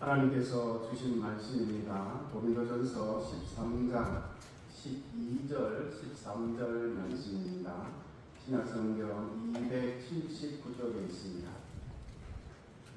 하나님께서 주신 말씀입니다. 고린도전서 13장 12절 13절 말씀입니다. 신약성경 279쪽에 있습니다.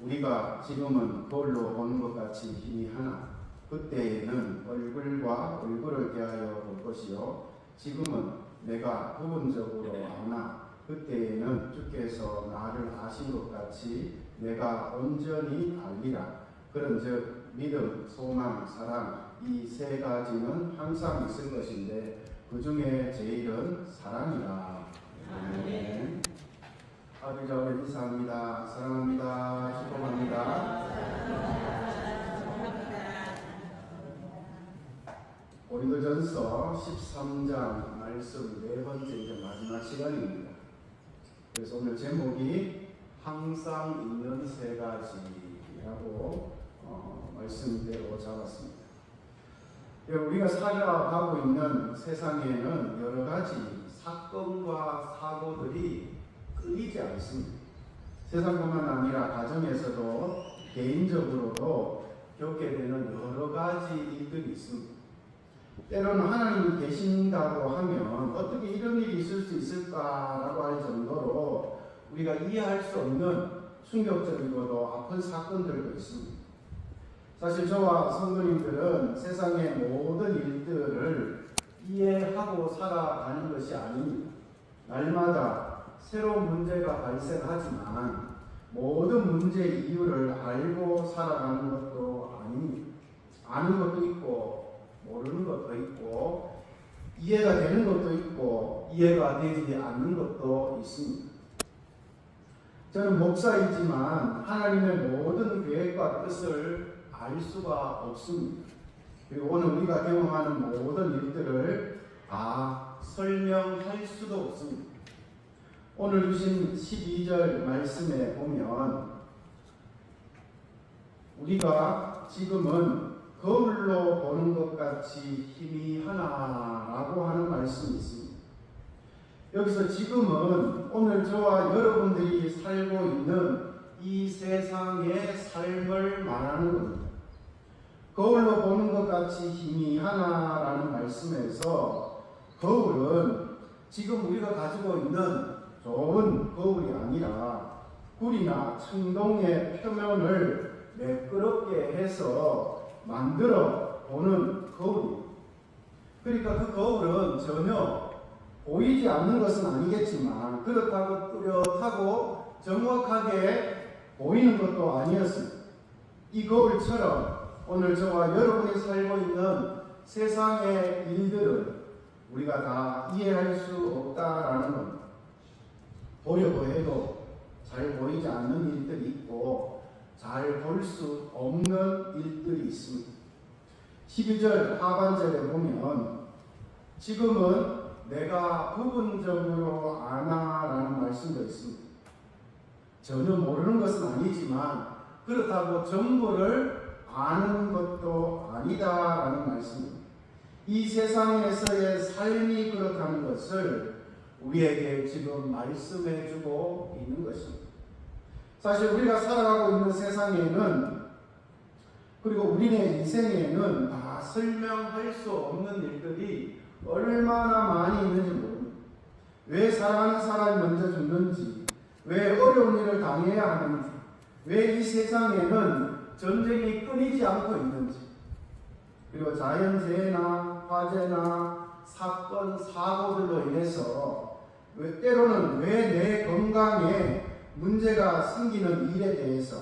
우리가 지금은 거울로 보는 것 같이 힘이 하나 그때에는 얼굴과 얼굴을 대하여 볼 것이요 지금은 내가 부분적으로 아나 그때에는 주께서 나를 아신 것 같이 내가 온전히 알리라. 그런즉 믿음, 소망, 사랑 이 세 가지는 항상 있을 것인데 그 중에 제일은 사랑이라. 아멘. 아버지 아버지 인사합니다. 사랑합니다. 축복합니다. 고린도전서 13장 말씀 네 번째 이제 마지막 시간입니다. 그래서 오늘 제목이 항상 있는 세 가지라고 말씀대로 잡았습니다. 우리가 살아가고 있는 세상에는 여러 가지 사건과 사고들이 끊이지 않습니다. 세상뿐만 아니라 가정에서도 개인적으로도 겪게 되는 여러 가지 일들이 있습니다. 때로는 하나님이 계신다고 하면 어떻게 이런 일이 있을 수 있을까라고 할 정도로 우리가 이해할 수 없는 충격적이고도 아픈 사건들도 있습니다. 사실 저와 성도님들은 세상의 모든 일들을 이해하고 살아가는 것이 아닙니다. 날마다 새로운 문제가 발생하지만 모든 문제의 이유를 알고 살아가는 것도 아닙니다. 아는 것도 있고 모르는 것도 있고 이해가 되는 것도 있고 이해가 되지 않는 것도 있습니다. 저는 목사이지만 하나님의 모든 계획과 뜻을 알 수가 없습니다. 그리고 오늘 우리가 경험하는 모든 일들을 다 설명할 수도 없습니다. 오늘 주신 12절 말씀에 보면 우리가 지금은 거울로 보는 것 같이 희미하나라고 하는 말씀이 있습니다. 여기서 지금은 오늘 저와 여러분들이 살고 있는 이 세상의 삶을 말하는 겁니다. 거울로 보는 것 같이 희미하나라는 말씀에서 거울은 지금 우리가 가지고 있는 좋은 거울이 아니라 굴이나 청동의 표면을 매끄럽게 해서 만들어 보는 거울입니다. 그러니까 그 거울은 전혀 보이지 않는 것은 아니겠지만 그렇다고 뚜렷하고 정확하게 보이는 것도 아니었습니다. 이 거울처럼 오늘 저와 여러분이 살고 있는 세상의 일들은 우리가 다 이해할 수 없다라는 겁니다. 보려고 해도 잘 보이지 않는 일들이 있고 잘 볼 수 없는 일들이 있습니다. 12절 하반절에 보면 지금은 내가 부분적으로 아나라는 말씀도 있습니다. 전혀 모르는 것은 아니지만 그렇다고 전부를 아는 것도 아니다라는 말씀입니다. 이 세상에서의 삶이 그렇다는 것을 우리에게 지금 말씀해주고 있는 것입니다. 사실 우리가 살아가고 있는 세상에는 그리고 우리의 인생에는 다 설명할 수 없는 일들이 얼마나 많이 있는지 모릅니다. 왜 사랑하는 사람이 먼저 죽는지, 왜 어려운 일을 당해야 하는지, 왜 이 세상에는 전쟁이 끊이지 않고 있는지, 그리고 자연재해나 화재나 사건, 사고들로 인해서 때로는 왜 내 건강에 문제가 생기는 일에 대해서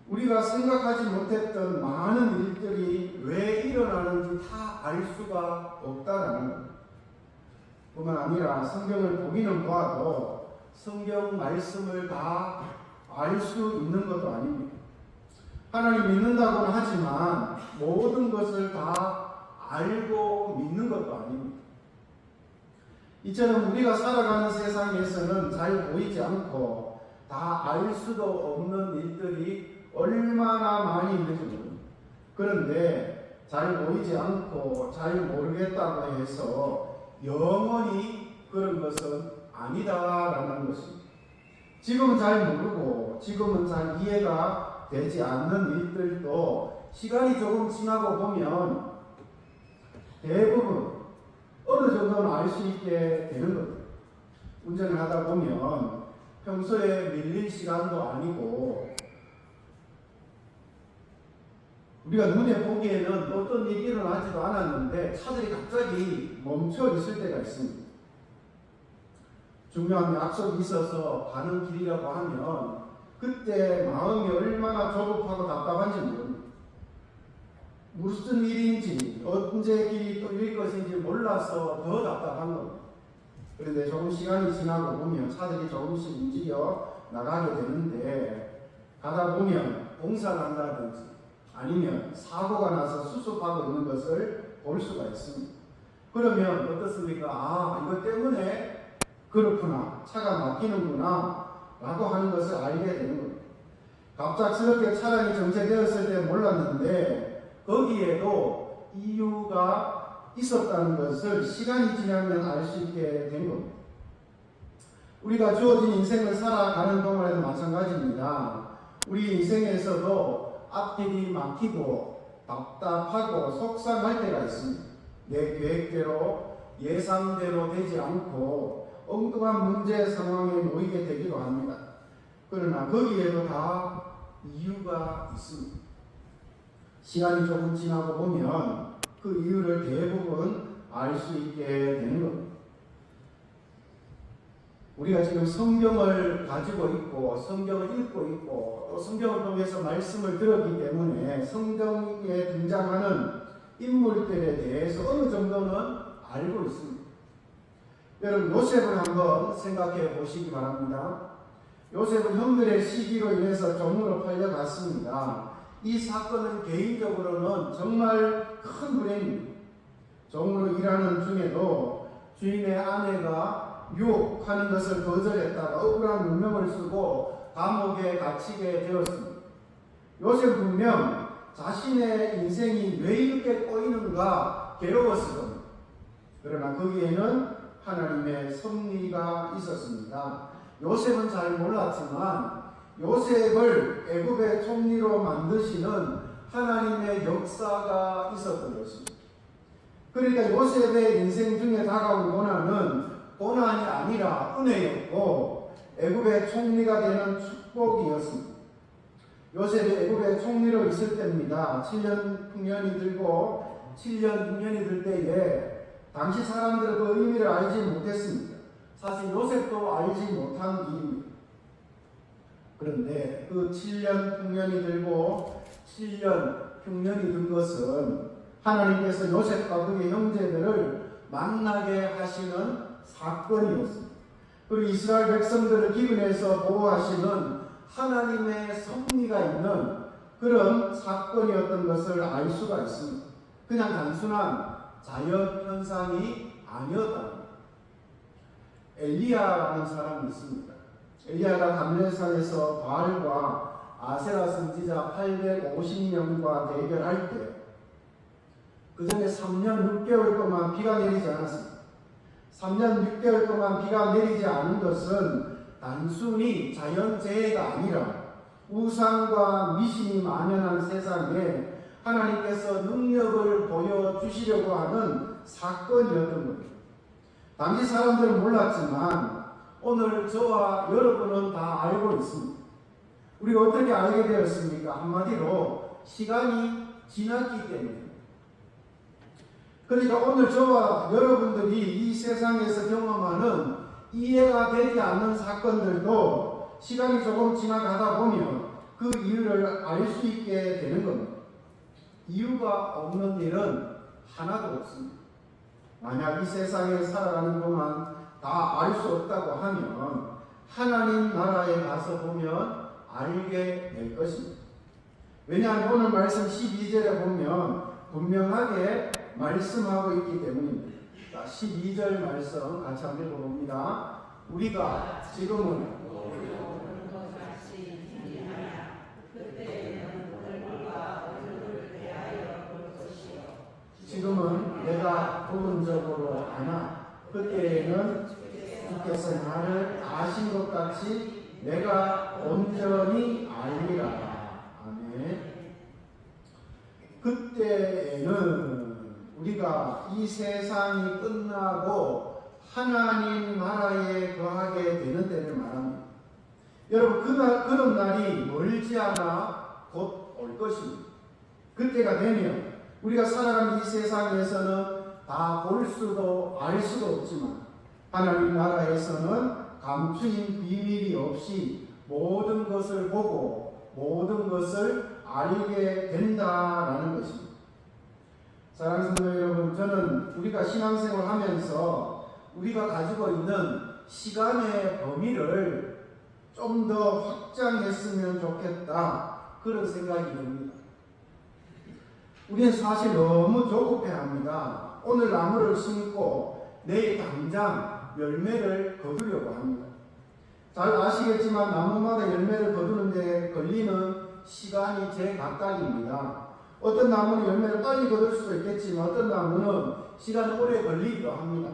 우리가 생각하지 못했던 많은 일들이 왜 일어나는지 다 알 수가 없다라는 것. 뿐만 아니라 성경을 보기는 봐도 성경 말씀을 다 알 수 있는 것도 아닙니다. 하나님 믿는다고는 하지만 모든 것을 다 알고 믿는 것도 아닙니다. 이처럼 우리가 살아가는 세상에서는 잘 보이지 않고 다 알 수도 없는 일들이 얼마나 많이 있는지 모릅니다. 그런데 잘 보이지 않고 잘 모르겠다고 해서 영원히 그런 것은 아니다라는 것입니다. 지금은 잘 모르고 지금은 잘 이해가 되지 않는 일들도 시간이 조금 지나고 보면 대부분 어느 정도는 알 수 있게 되는 거예요. 운전을 하다 보면 평소에 밀릴 시간도 아니고 우리가 눈에 보기에는 어떤 일이 일어나지도 않았는데 차들이 갑자기 멈춰 있을 때가 있습니다. 중요한 약속이 있어서 가는 길이라고 하면 그때 마음이 얼마나 조급하고 답답한지 모릅니다. 무슨 일인지 언제 길이 뚫릴 것인지 몰라서 더 답답한 겁니다. 그런데 조금 시간이 지나고 보면 차들이 조금씩 움직여 나가게 되는데 가다 보면 공사를 한다든지 아니면 사고가 나서 수습하고 있는 것을 볼 수가 있습니다. 그러면 어떻습니까? 아, 이것 때문에 그렇구나, 차가 막히는구나 라고 하는 것을 알게 되는 겁니다. 갑작스럽게 차량이 정체되었을 때 몰랐는데 거기에도 이유가 있었다는 것을 시간이 지나면 알 수 있게 된 겁니다. 우리가 주어진 인생을 살아가는 동안에도 마찬가지입니다. 우리 인생에서도 앞길이 막히고 답답하고 속상할 때가 있습니다. 내 계획대로 예상대로 되지 않고 엉뚱한 문제 상황에 놓이게 되기도 합니다. 그러나 거기에도 다 이유가 있습니다. 시간이 조금 지나고 보면 그 이유를 대부분 알 수 있게 되는 겁니다. 우리가 지금 성경을 가지고 있고 성경을 읽고 있고 또 성경을 통해서 말씀을 들었기 때문에 성경에 등장하는 인물들에 대해서 어느 정도는 알고 있습니다. 여러분, 요셉을 한번 생각해 보시기 바랍니다. 요셉은 형들의 시기로 인해서 종으로 팔려갔습니다. 이 사건은 개인적으로는 정말 큰 불행입니다. 종으로 일하는 중에도 주인의 아내가 유혹하는 것을 거절했다가 억울한 누명을 쓰고 감옥에 갇히게 되었습니다. 요셉 분명 자신의 인생이 왜 이렇게 꼬이는가 괴로웠을 겁니다. 그러나 거기에는 하나님의 섭리가 있었습니다. 요셉은 잘 몰랐지만 요셉을 애굽의 총리로 만드시는 하나님의 역사가 있었던 것입니다. 그러니까 요셉의 인생 중에 다가온 고난은 고난이 아니라 은혜였고 애굽의 총리가 되는 축복이었습니다. 요셉이 애굽의 총리로 있을 때입니다. 7년 6년이 들고 7년 6년이 들 때에 당시 사람들은 그 의미를 알지 못했습니다. 사실 요셉도 알지 못한 일입니다. 그런데 그 7년 6년이 들고 7년 6년이 든 것은 하나님께서 요셉과 그의 형제들을 만나게 하시는 사건이었습니다. 그리고 이스라엘 백성들을 기근에서 보호하시는 하나님의 섭리가 있는 그런 사건이었던 것을 알 수가 있습니다. 그냥 단순한 자연현상이 아니었다. 엘리야라는 사람이 있습니다. 엘리야가 감례산에서 바알과 아세라 선지자 850명과 대결할 때 그 전에 3년 6개월 동안 비가 내리지 않았습니다. 3년 6개월 동안 비가 내리지 않은 것은 단순히 자연재해가 아니라 우상과 미신이 만연한 세상에 하나님께서 능력을 보여주시려고 하는 사건이었던 겁니다. 당시 사람들은 몰랐지만 오늘 저와 여러분은 다 알고 있습니다. 우리가 어떻게 알게 되었습니까? 한마디로 시간이 지났기 때문입니다. 그러니까 오늘 저와 여러분들이 이 세상에서 경험하는 이해가 되지 않는 사건들도 시간이 조금 지나가다 보면 그 이유를 알 수 있게 되는 겁니다. 이유가 없는 일은 하나도 없습니다. 만약 이 세상에 살아가는 동안 다 알 수 없다고 하면 하나님 나라에 가서 보면 알게 될 것입니다. 왜냐하면 오늘 말씀 12절에 보면 분명하게 말씀하고 있기 때문입니다. 12절 말씀 같이 한번 읽어봅니다. 우리가 지금은 내가 부분적으로 아나 그때에는 주께서 나를 아신 것 같이 내가 온전히 알리라. 아멘. 그때에는 우리가 이 세상이 끝나고 하나님 나라에 거하게 되는 때를 말합니다. 여러분, 그런 날이 멀지 않아 곧 올 것입니다. 그때가 되면 우리가 살아가는 이 세상에서는 다 볼 수도 알 수도 없지만 하나님 나라에서는 감추인 비밀이 없이 모든 것을 보고 모든 것을 알게 된다라는 것입니다. 사랑하는 성도 여러분, 저는 우리가 신앙생활 하면서 우리가 가지고 있는 시간의 범위를 좀 더 확장했으면 좋겠다, 그런 생각이 듭니다. 우리는 사실 너무 조급해합니다. 오늘 나무를 심고 내일 당장 열매를 거두려고 합니다. 잘 아시겠지만 나무마다 열매를 거두는 데 걸리는 시간이 제각각입니다. 어떤 나무는 열매를 빨리 거둘 수도 있겠지만 어떤 나무는 시간이 오래 걸리기도 합니다.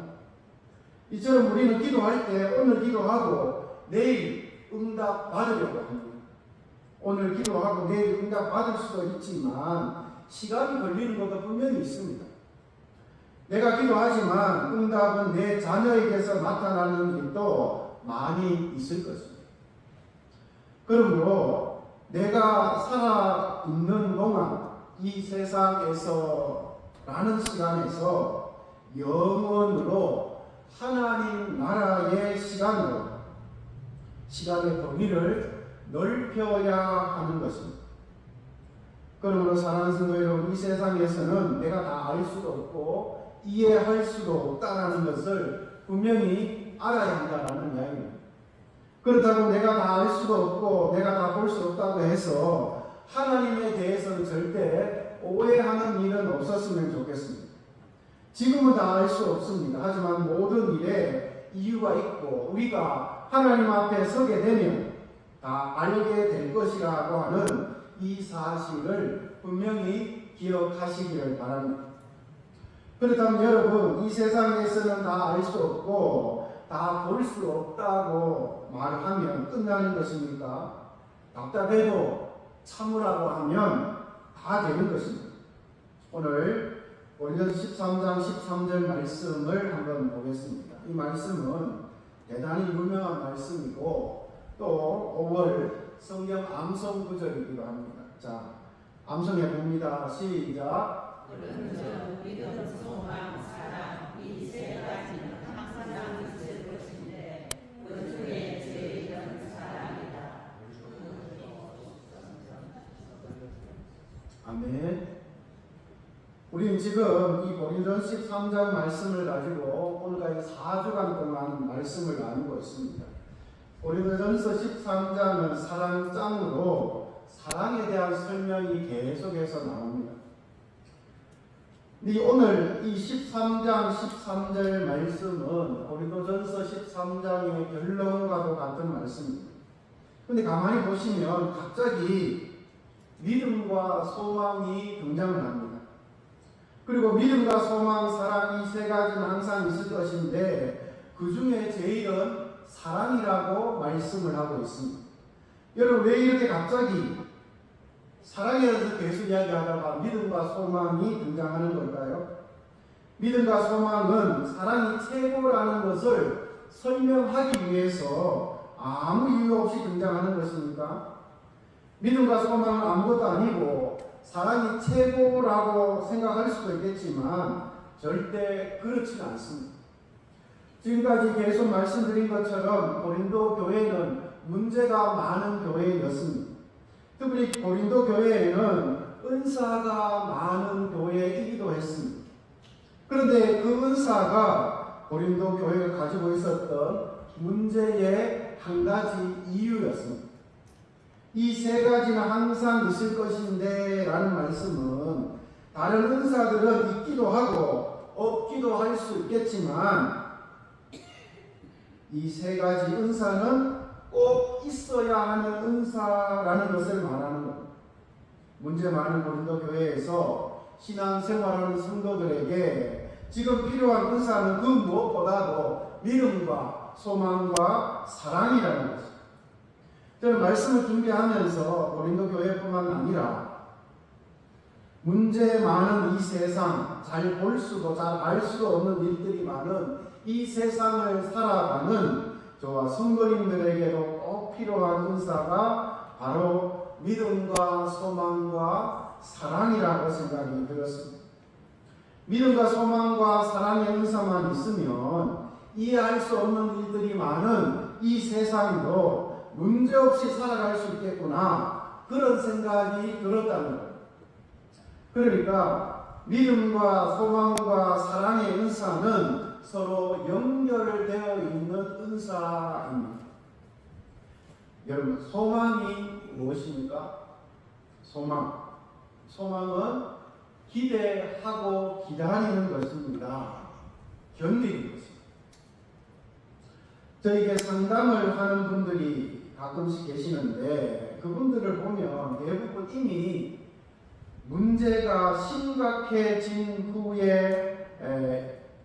이처럼 우리는 기도할 때 오늘 기도하고 내일 응답 받으려고 합니다. 오늘 기도하고 내일 응답 받을 수도 있지만 시간이 걸리는 것도 분명히 있습니다. 내가 기도하지만 응답은 내 자녀에게서 나타나는 일도 많이 있을 것입니다. 그러므로 내가 살아있는 동안 이 세상에서 라는 시간에서 영원으로 하나님 나라의 시간으로 시간의 범위를 넓혀야 하는 것입니다. 그러므로 사랑하는 성도 여러분, 이 세상에서는 내가 다 알 수도 없고 이해할 수도 없다는 것을 분명히 알아야 한다는 이야기입니다. 그렇다고 내가 다 알 수도 없고 내가 다 볼 수 없다고 해서 하나님에 대해서는 절대 오해하는 일은 없었으면 좋겠습니다. 지금은 다 알 수 없습니다. 하지만 모든 일에 이유가 있고 우리가 하나님 앞에 서게 되면 다 알게 될 것이라고 하는 이 사실을 분명히 기억하시기를 바랍니다. 그렇다면 여러분, 이 세상에서는 다 알 수 없고 다 볼 수 없다고 말하면 끝나는 것입니까? 답답해도 참으라고 하면 다 되는 것입니다. 오늘 고린도서 13장 13절 말씀을 한번 보겠습니다. 이 말씀은 대단히 유명한 말씀이고 또 5월 성경 암송 구절이기도 합니다. 자, 암송해 봅니다. 시작. 그런즉 믿음, 소망, 사랑 이 세 가지는 항상 있을 것인데 그 중에 제일은 사랑이다. 아멘. 우리는 지금 이 고린도서 13장 말씀을 가지고 오늘까지 4주간 동안 말씀을 나누고 있습니다. 고린도전서 13장은 사랑장으로 사랑에 대한 설명이 계속해서 나옵니다. 근데 오늘 이 13장 13절 말씀은 고린도전서 13장의 결론과도 같은 말씀입니다. 근데 가만히 보시면 갑자기 믿음과 소망이 등장을 합니다. 그리고 믿음과 소망, 사랑 이 세 가지는 항상 있을 것인데 그 중에 제일은 사랑이라고 말씀을 하고 있습니다. 여러분, 왜 이렇게 갑자기 사랑에 대해서 계속 이야기하다가 믿음과 소망이 등장하는 걸까요? 믿음과 소망은 사랑이 최고라는 것을 설명하기 위해서 아무 이유 없이 등장하는 것입니까? 믿음과 소망은 아무것도 아니고 사랑이 최고라고 생각할 수도 있겠지만 절대 그렇지는 않습니다. 지금까지 계속 말씀드린 것처럼 고린도 교회는 문제가 많은 교회였습니다. 특히 고린도 교회에는 은사가 많은 교회이기도 했습니다. 그런데 그 은사가 고린도 교회가 가지고 있었던 문제의 한 가지 이유였습니다. 이 세 가지는 항상 있을 것인데 라는 말씀은 다른 은사들은 있기도 하고 없기도 할 수 있겠지만 이 세 가지 은사는 꼭 있어야 하는 은사라는 것을 말하는 겁니다. 문제 많은 고린도 교회에서 신앙생활하는 성도들에게 지금 필요한 은사는 그 무엇보다도 믿음과 소망과 사랑이라는 것입니다. 저는 말씀을 준비하면서 고린도 교회뿐만 아니라 문제 많은 이 세상, 잘 볼 수도 잘 알 수도 없는 일들이 많은 이 세상을 살아가는 저와 성도님들에게도 꼭 필요한 은사가 바로 믿음과 소망과 사랑이라고 생각이 들었습니다. 믿음과 소망과 사랑의 은사만 있으면 이해할 수 없는 일들이 많은 이 세상도 문제없이 살아갈 수 있겠구나, 그런 생각이 들었다는 거예요. 그러니까 믿음과 소망과 사랑의 은사는 서로 연결되어 있는 은사입니다. 여러분, 소망이 무엇입니까? 소망은 기대하고 기다리는 것입니다. 견디는 것입니다. 저에게 상담을 하는 분들이 가끔씩 계시는데 그분들을 보면 대부분 이미 문제가 심각해진 후에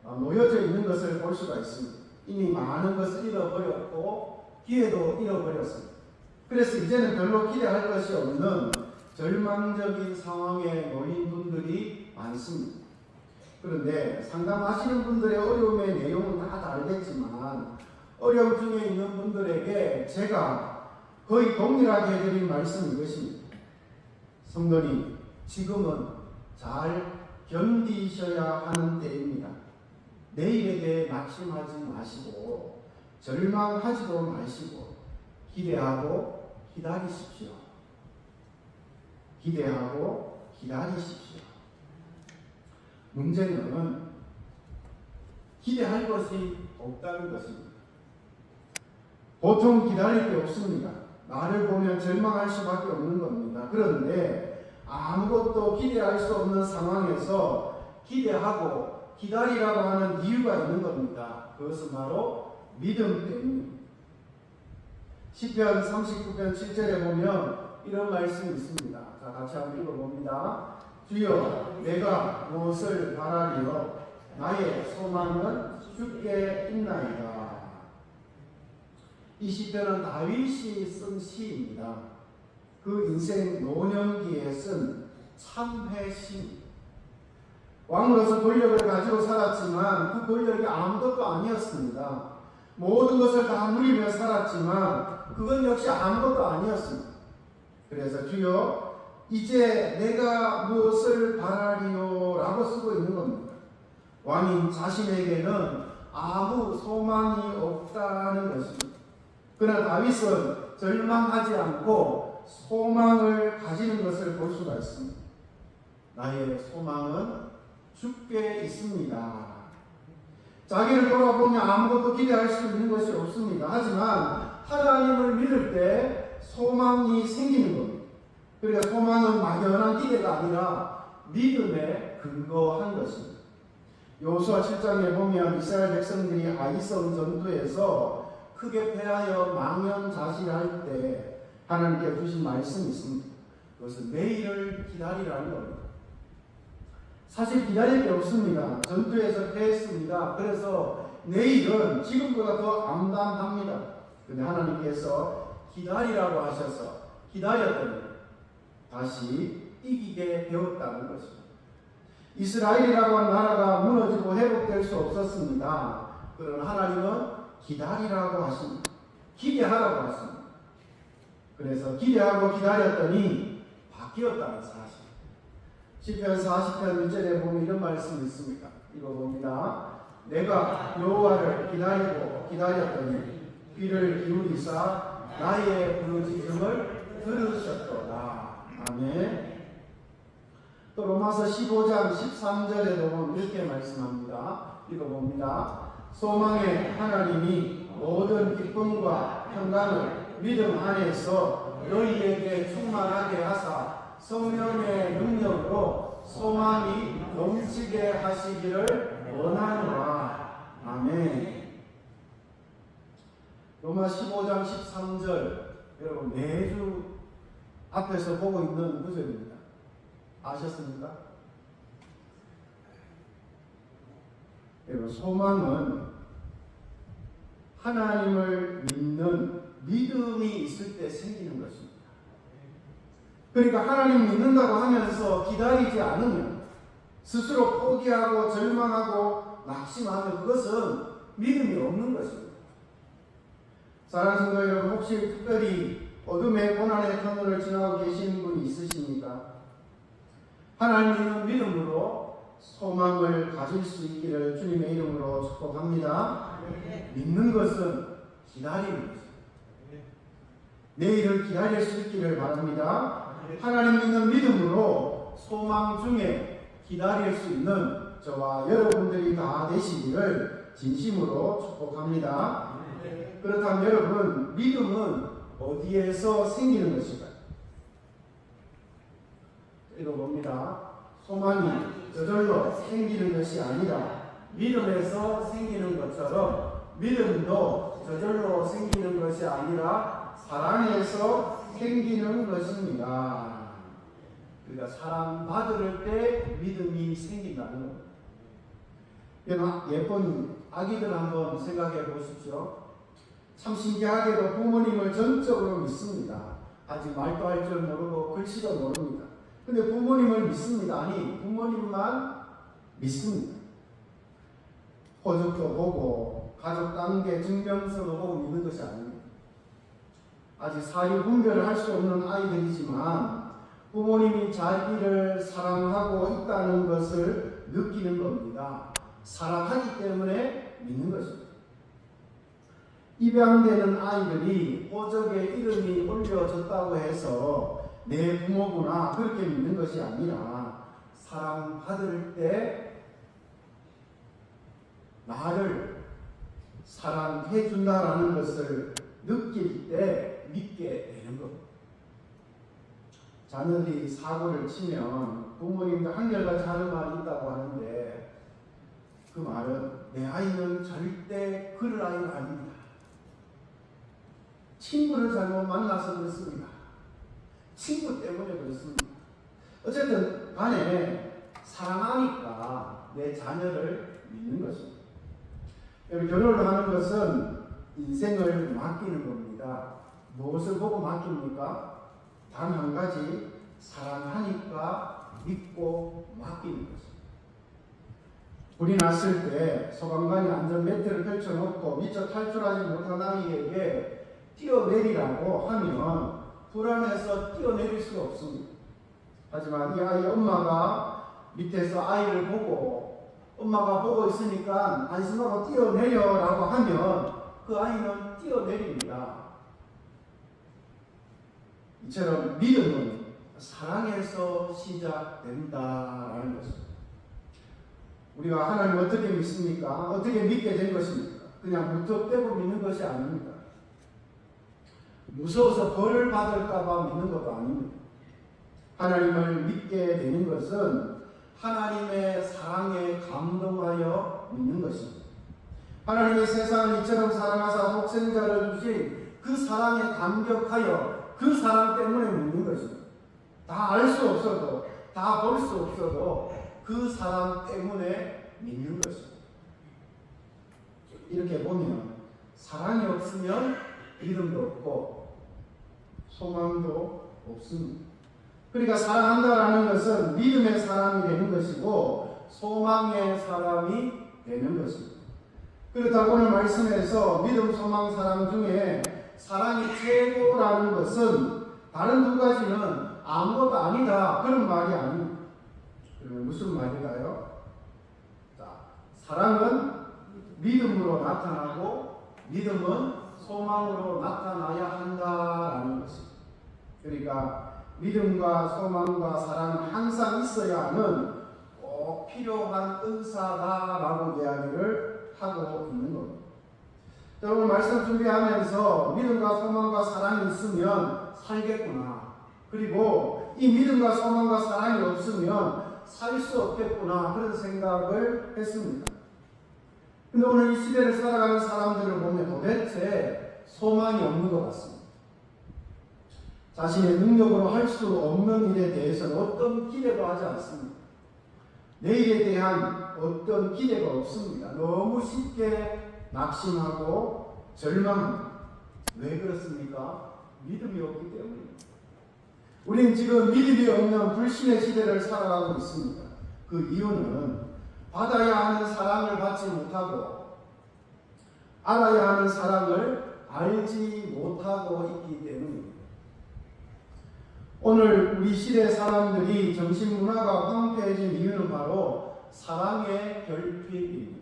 놓여져 있는 것을 볼 수가 있습니다. 이미 많은 것을 잃어버렸고 기회도 잃어버렸습니다. 그래서 이제는 별로 기대할 것이 없는 절망적인 상황에 놓인 분들이 많습니다. 그런데 상담하시는 분들의 어려움의 내용은 다 알겠지만 어려움 중에 있는 분들에게 제가 거의 동일하게 해드린 말씀이 이것입니다. 성도님, 지금은 잘 견디셔야 하는 때입니다. 내일에 대해 낙심하지 마시고 절망하지도 마시고 기대하고 기다리십시오. 기대하고 기다리십시오. 문제는 기대할 것이 없다는 것입니다. 보통 기다릴 게 없습니다. 나를 보면 절망할 수밖에 없는 겁니다. 그런데 아무것도 기대할 수 없는 상황에서 기대하고 기다리라고 하는 이유가 있는 겁니다. 그것은 바로 믿음 때문입니다. 시편 39편 7절에 보면 이런 말씀이 있습니다. 자, 같이 한번 읽어봅니다. 주여, 내가 무엇을 바라리요? 나의 소망은 주께 있나이다. 이 시편은 다윗이 쓴 시입니다. 그 인생 노년기에 쓴 참회시. 왕으로서 권력을 가지고 살았지만 그 권력이 아무것도 아니었습니다. 모든 것을 다 누리며 살았지만 그건 역시 아무것도 아니었습니다. 그래서 주여, 이제 내가 무엇을 바라리요? 라고 쓰고 있는 겁니다. 왕인 자신에게는 아무 소망이 없다는 것입니다. 그러나 다윗은 절망하지 않고 소망을 가지는 것을 볼 수가 있습니다. 나의 소망은 주께 있습니다. 자기를 돌아보면 아무것도 기대할 수 있는 것이 없습니다. 하지만 하나님을 믿을 때 소망이 생기는 겁니다. 그러니까 소망은 막연한 기대가 아니라 믿음에 근거한 것입니다. 여호수아 7장에 보면 이스라엘 백성들이 아이성 전투에서 크게 패하여 망연자실할 때 하나님께 주신 말씀이 있습니다. 그것은 내일을 기다리라는 겁니다. 사실 기다릴 게 없습니다. 전투에서 패했습니다. 그래서 내일은 지금보다 더 암담합니다. 근데 하나님께서 기다리라고 하셔서 기다렸더니 다시 이기게 되었다는 것입니다. 이스라엘이라고 하는 나라가 무너지고 회복될 수 없었습니다. 그러나 하나님은 기다리라고 하십니다. 기대하라고 하십니다. 그래서 기대하고 기다렸더니 바뀌었다는 사실. 시편 40편 1절에 보면 이런 말씀이 있습니다. 읽어봅니다. 내가 여호와를 기다리고 기다렸더니 귀를 기울이사 나의 부르짖음을 들으셨도다. 아멘. 또 로마서 15장 13절에도 보면 이렇게 말씀합니다. 읽어봅니다. 소망의 하나님이 모든 기쁨과 평강을 믿음 안에서 너희에게 충만하게 하사 성령의 능력으로 소망이 넘치게 하시기를 원하노라. 아멘. 로마 15장 13절, 여러분 매주 앞에서 보고 있는 구절입니다. 아셨습니까? 여러분, 소망은 하나님을 믿는 믿음이 있을 때 생기는 것입니다. 그러니까 하나님 믿는다고 하면서 기다리지 않으면 스스로 포기하고 절망하고 낙심하면 그것은 믿음이 없는 것입니다. 사랑하는 성도 여러분, 혹시 특별히 어둠의 고난의 터널을 지나고 계시는 분이 있으십니까? 하나님 믿음으로 소망을 가질 수 있기를 주님의 이름으로 축복합니다. 믿는 것은 기다리는 것입니다. 내일을 기다릴 수 있기를 바랍니다. 하나님 믿는 믿음으로 소망 중에 기다릴 수 있는 저와 여러분들이 다 되시기를 진심으로 축복합니다. 그렇다면 여러분, 믿음은 어디에서 생기는 것인가요? 읽어봅니다. 소망이 저절로 생기는 것이 아니라 믿음에서 생기는 것처럼 믿음도 저절로 생기는 것이 아니라 사랑에서 생기는 것입니다. 그러니까 사랑 받을 때 믿음이 생긴다는 겁니다. 예쁜 아기들 한번 생각해 보십시오. 참 신기하게도 부모님을 전적으로 믿습니다. 아직 말도 할 줄 모르고 글씨도 모릅니다. 근데 부모님을 믿습니다. 아니, 부모님만 믿습니다. 호적도 보고 가족관계 증명서도 보고 믿는 것이 아닙니다. 아직 사유 분별을 할 수 없는 아이들이지만 부모님이 자기를 사랑하고 있다는 것을 느끼는 겁니다. 사랑하기 때문에 믿는 것입니다. 입양되는 아이들이 호적에 이름이 올려졌다고 해서 내 부모구나 그렇게 믿는 것이 아니라 사랑받을 때 나를 사랑해 준다라는 것을 느낄 때 믿게 되는 겁니다. 자녀들이 사고를 치면 부모님도 한결같이 하는 말이 있다고 하는데 그 말은 내 아이는 절대 그럴 아이가 아닙니다. 친구를 잘못 만나서 그렇습니다. 친구 때문에 그렇습니다. 어쨌든 간에 사랑하니까 내 자녀를 믿는 것입니다. 여러분, 결혼을 하는 것은 인생을 맡기는 겁니다. 무엇을 보고 맡깁니까? 단 한 가지, 사랑하니까 믿고 맡기는 것입니다. 불이 났을 때 소방관이 안전벨트를 펼쳐놓고 미처 탈출하지 못한 아이에게 뛰어내리라고 하면 불안해서 뛰어내릴 수가 없습니다. 하지만 이 아이 엄마가 밑에서 아이를 보고 엄마가 보고 있으니까 안심하고 뛰어내려라고 하면 그 아이는 뛰어내립니다. 이처럼 믿음은 사랑에서 시작된다라는 것입니다. 우리가 하나님을 어떻게 믿습니까? 어떻게 믿게 된 것입니까? 그냥 무턱대고 믿는 것이 아닙니다. 무서워서 벌을 받을까봐 믿는 것도 아닙니다. 하나님을 믿게 되는 것은 하나님의 사랑에 감동하여 믿는 것입니다. 하나님이 세상을 이처럼 사랑하사 독생자를 주신 그 사랑에 감격하여 그 사랑 때문에 믿는 것입니다. 다 알 수 없어도, 다 볼 수 없어도 그 사랑 때문에 믿는 것입니다. 이렇게 보면 사랑이 없으면 믿음도 없고 소망도 없습니다. 그러니까 사랑한다라는 것은 믿음의 사람이 되는 것이고 소망의 사람이 되는 것입니다. 그렇다고 오늘 말씀에서 믿음, 소망, 사랑 중에 사랑이 최고라는 것은 다른 두 가지는 아무것도 아니다 그런 말이 아닙니다. 그러면 무슨 말일까요? 자, 사랑은 믿음으로 나타나고 믿음은 소망으로 나타나야 한다라는 것입니다. 그러니까 믿음과 소망과 사랑은 항상 있어야 하는 꼭 필요한 은사다라고 이야기를 하고 있는 겁니다. 오늘 말씀 준비하면서 믿음과 소망과 사랑이 있으면 살겠구나. 그리고 이 믿음과 소망과 사랑이 없으면 살 수 없겠구나. 그런 생각을 했습니다. 근데 오늘 이 시대를 살아가는 사람들을 보면 도대체 소망이 없는 것 같습니다. 자신의 능력으로 할 수 없는 일에 대해서는 어떤 기대도 하지 않습니다. 내일에 대한 어떤 기대가 없습니다. 너무 쉽게 낙심하고 절망합니다. 왜 그렇습니까? 믿음이 없기 때문입니다. 우리는 지금 믿음이 없는 불신의 시대를 살아가고 있습니다. 그 이유는 받아야 하는 사랑을 받지 못하고 알아야 하는 사랑을 알지 못하고 있기 때문입니다. 오늘 우리 시대 사람들이 정신문화가 황폐해진 이유는 바로 사랑의 결핍입니다.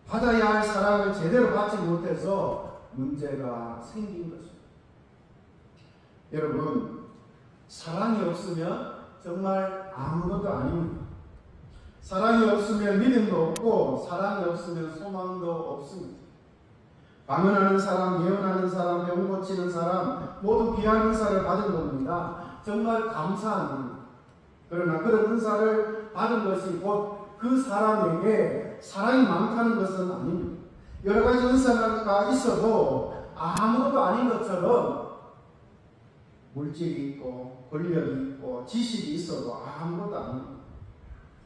받아야 할 사랑을 제대로 받지 못해서 문제가 생긴 것입니다. 여러분, 사랑이 없으면 정말 아무것도 아닙니다. 사랑이 없으면 믿음도 없고 사랑이 없으면 소망도 없습니다. 방언하는 사람, 예언하는 사람, 병 고치는 사람 모두 귀한 은사를 받은 겁니다. 정말 감사한 일입니다. 그러나 그런 은사를 받은 것이 곧 그 사람에게 사랑이 많다는 것은 아닙니다. 여러 가지 은사가 있어도 아무것도 아닌 것처럼 물질이 있고 권력이 있고 지식이 있어도 아무것도 아닙니다.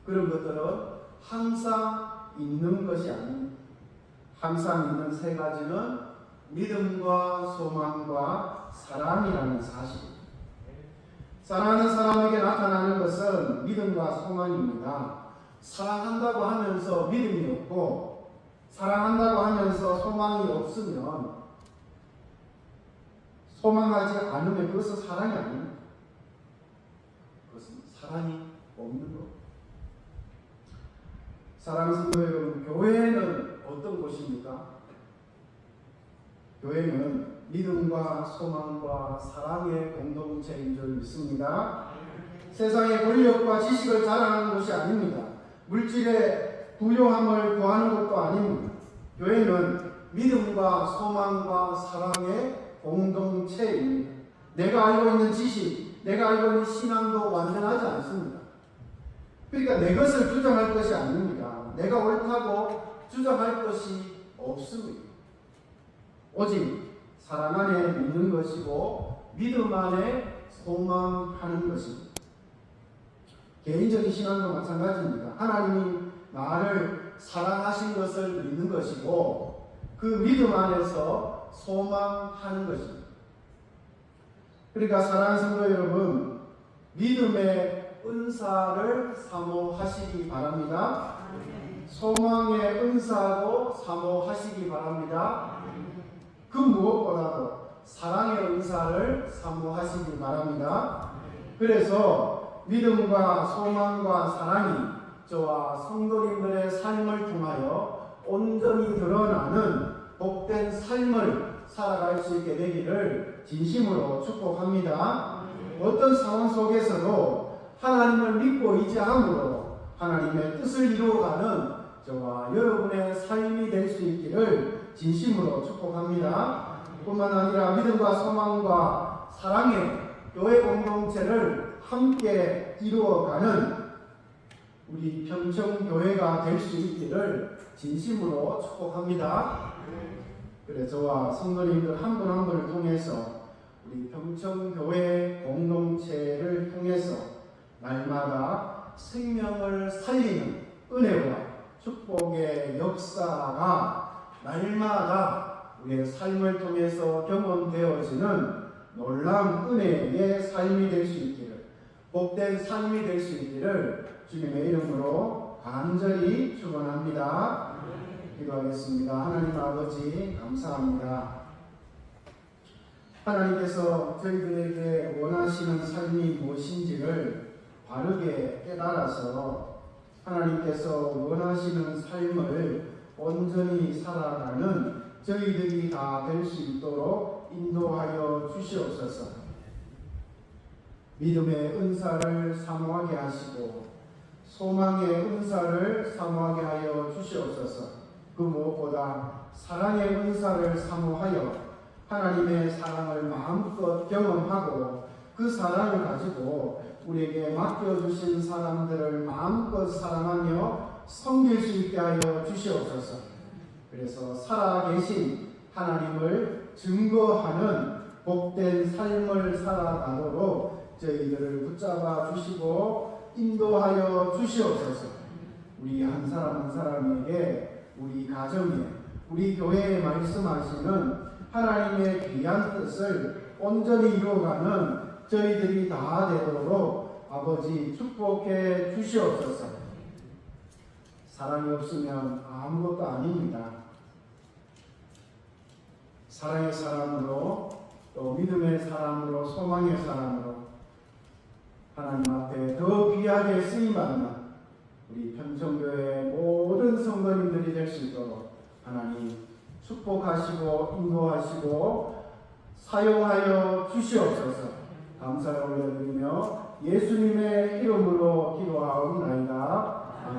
그런 것들은 항상 있는 것이 아닙니다. 항상 있는 세 가지는 믿음과 소망과 사랑이라는 사실입니다. 사랑하는 사람에게 나타나는 것은 믿음과 소망입니다. 사랑한다고 하면서 믿음이 없고 사랑한다고 하면서 소망이 없으면 소망하지 않으면 그것은 사랑이 아닙니다. 그것은 사랑이 없는 것. 사랑하는 성도 여러분, 교회는 어떤 곳입니까? 교회는 믿음과 소망과 사랑의 공동체인 줄 믿습니다. 세상의 권력과 지식을 자랑하는 곳이 아닙니다. 물질의 부요함을 구하는 것도 아닙니다. 교회는 믿음과 소망과 사랑의 공동체입니다. 내가 알고 있는 지식, 내가 알고 있는 신앙도 완전하지 않습니다. 그러니까 내 것을 주장할 것이 아닙니다. 내가 옳다고 주장할 것이 없습니다. 오직 사랑 안에 믿는 것이고 믿음 안에 소망하는 것입니다. 개인적인 신앙도 마찬가지입니다. 하나님이 나를 사랑하신 것을 믿는 것이고 그 믿음 안에서 소망하는 것입니다. 그러니까 사랑하는 성도 여러분, 믿음의 은사를 사모하시기 바랍니다. 소망의 은사도 사모하시기 바랍니다. 그 무엇보다도 사랑의 은사를 사모하시기 바랍니다. 그래서 믿음과 소망과 사랑이 저와 성도님들의 삶을 통하여 온전히 드러나는 복된 삶을 살아갈 수 있게 되기를 진심으로 축복합니다. 어떤 상황 속에서도 하나님을 믿고 의지함으로 하나님의 뜻을 이루어가는 저와 여러분의 삶이 될 수 있기를 진심으로 축복합니다. 뿐만 아니라 믿음과 소망과 사랑의 교회 공동체를 함께 이루어가는 우리 평청교회가 될 수 있기를 진심으로 축복합니다. 그래 저와 성도님들 한 분 한 분을 통해서 우리 평청교회 공동체를 통해서 날마다 생명을 살리는 은혜와 축복의 역사가 날마다 우리의 삶을 통해서 경험되어지는 놀라운 은혜의 삶이 될 수 있기를, 복된 삶이 될 수 있기를 주님의 이름으로 간절히 축원합니다. 기도하겠습니다. 하나님 아버지 감사합니다. 하나님께서 저희들에게 원하시는 삶이 무엇인지를 바르게 깨달아서 하나님께서 원하시는 삶을 온전히 살아가는 저희들이 다 될 수 있도록 인도하여 주시옵소서. 믿음의 은사를 사모하게 하시고 소망의 은사를 사모하게 하여 주시옵소서. 그 무엇보다 사랑의 은사를 사모하여 하나님의 사랑을 마음껏 경험하고 그 사랑을 가지고 우리에게 맡겨주신 사람들을 마음껏 사랑하며 섬길 수 있게 하여 주시옵소서. 그래서 살아계신 하나님을 증거하는 복된 삶을 살아가도록 저희들을 붙잡아 주시고 인도하여 주시옵소서. 우리 한 사람 한 사람에게 우리 가정에 우리 교회에 말씀하시는 하나님의 귀한 뜻을 온전히 이루어가는 저희들이 다 되도록 아버지 축복해 주시옵소서. 사랑이 없으면 아무것도 아닙니다. 사랑의 사람으로 또 믿음의 사람으로 소망의 사람으로 하나님 앞에 더 귀하게 쓰임받는 우리 평촌교회 모든 성도님들이 될 수 있도록 하나님 축복하시고 인도하시고 사용하여 주시옵소서. 감사를 올려드리며 예수님의 이름으로 기도하옵나이다.